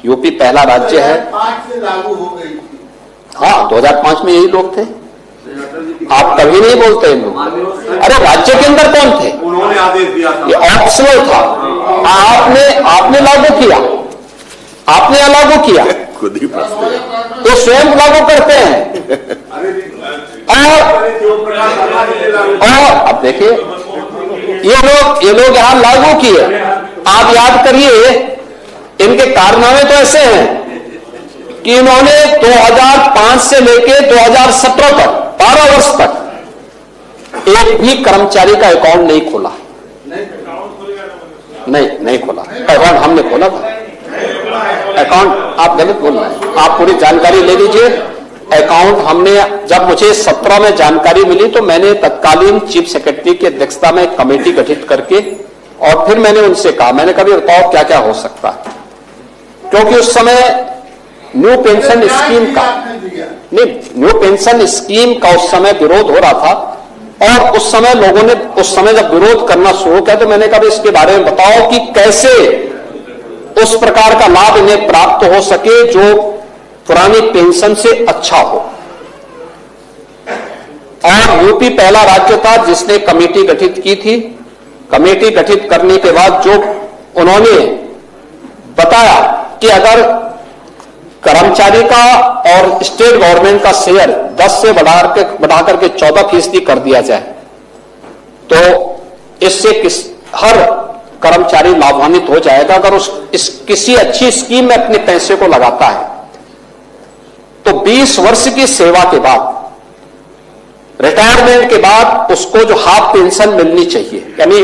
UP पहला राज्य है। 2005 से लागू हो गई थी। हाँ, 2005 में यही लोग थे। आप कभी नहीं बोलते इन लोग। अरे राज्य के अंदर कौन थे? उन्होंने आदेश दिया था, ये ऑप्शनल था। आपने लागू किया, आपने लागू किया, खुद ही तो स्वयं लागू करते हैं। और अब देखिए ये लोग यहां लागू किए। आप याद करिए, इनके कारनामे तो ऐसे हैं कि इन्होंने 2005 से लेके 2017 तक 12 वर्ष तक एक भी कर्मचारी का अकाउंट नहीं खोला। नहीं खोला अकाउंट, हमने खोला था अकाउंट। आप गलत बोल रहे हैं, आप पूरी जानकारी ले लीजिए। अकाउंट हमने, जब मुझे 17 में जानकारी मिली तो मैंने तत्कालीन चीफ सेक्रेटरी की अध्यक्षता में एक कमेटी गठित करके और फिर मैंने उनसे कहा, मैंने कहा बताओ क्या क्या हो सकता है, क्योंकि उस समय न्यू पेंशन स्कीम का न्यू पेंशन स्कीम का उस समय विरोध हो रहा था। और उस समय लोगों ने जब विरोध करना शुरू किया तो मैंने कहा इसके बारे में बताओ कि कैसे उस प्रकार का लाभ इन्हें प्राप्त हो सके जो पुरानी पेंशन से अच्छा हो। और यूपी पहला राज्य था जिसने कमेटी गठित की थी। कमेटी गठित करने के बाद जो उन्होंने बताया कि अगर कर्मचारी का और स्टेट गवर्नमेंट का शेयर 10 से बढ़ाकर के 14% कर दिया जाए तो इससे हर कर्मचारी लाभान्वित हो जाएगा। अगर किसी अच्छी स्कीम में अपने पैसे को लगाता है तो 20 वर्ष की सेवा के बाद, रिटायरमेंट के बाद उसको जो हाफ पेंशन मिलनी चाहिए, यानी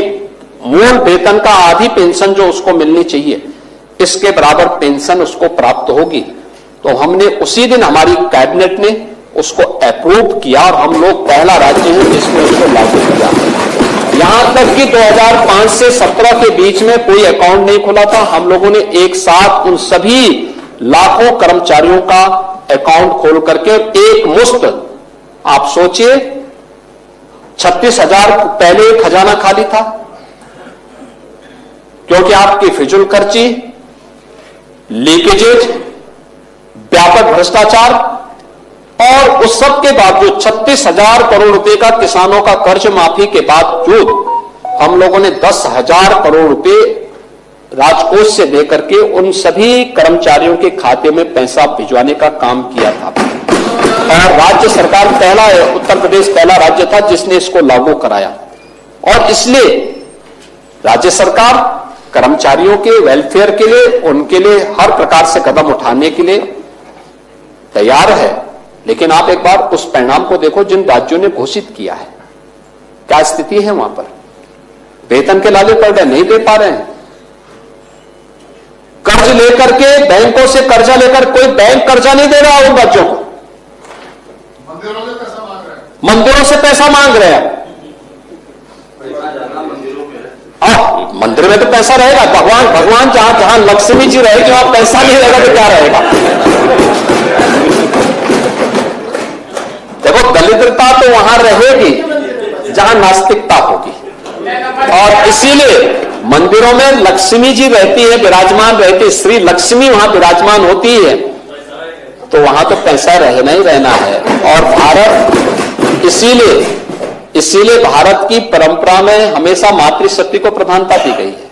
मूल वेतन का आधी पेंशन जो उसको मिलनी चाहिए, इसके बराबर पेंशन उसको प्राप्त होगी। तो हमने उसी दिन, हमारी कैबिनेट ने उसको अप्रूव किया और हम लोग पहला राज्य है जिसने उसको लागू किया। यहां तक कि 2005 से 17 के बीच में कोई अकाउंट नहीं खुला था। हम लोगों ने एक साथ उन सभी लाखों कर्मचारियों का अकाउंट खोल करके एक मुश्त, आप सोचिए 36,000 पहले खजाना खाली था क्योंकि आपकी फिजूल खर्ची, लीकेजेज, व्यापक भ्रष्टाचार और उस सब के बावजूद 36,000 करोड़ रुपए का किसानों का कर्ज माफी के बावजूद हम लोगों ने 10,000 करोड़ रुपए राजकोष से देकर के उन सभी कर्मचारियों के खाते में पैसा भिजवाने का काम किया था। और राज्य सरकार पहला, उत्तर प्रदेश पहला राज्य था जिसने इसको लागू कराया। और इसलिए राज्य सरकार कर्मचारियों के वेलफेयर के लिए, उनके लिए हर प्रकार से कदम उठाने के लिए तैयार है। लेकिन आप एक बार उस परिणाम को देखो जिन राज्यों ने घोषित किया है, क्या स्थिति है वहां पर। वेतन के लाले पड़ रहे, नहीं दे पा रहे हैं। कर्ज लेकर के, बैंकों से कर्जा लेकर, कोई बैंक कर्जा नहीं दे रहा उन राज्यों को। मंदिरों से पैसा मांग रहे हैं। मंदिर में तो पैसा रहेगा, भगवान जहां लक्ष्मी जी रहेगी वहां पैसा नहीं रहेगा तो क्या रहेगा। देखो, दरिद्रता तो वहां रहेगी जहां नास्तिकता होगी। और इसीलिए मंदिरों में लक्ष्मी जी रहती है, विराजमान रहती है, श्री लक्ष्मी वहां विराजमान होती है, तो वहां तो पैसा रहना ही रहना है। और भारत, इसीलिए भारत की परंपरा में हमेशा मातृशक्ति को प्रधानता दी गई है।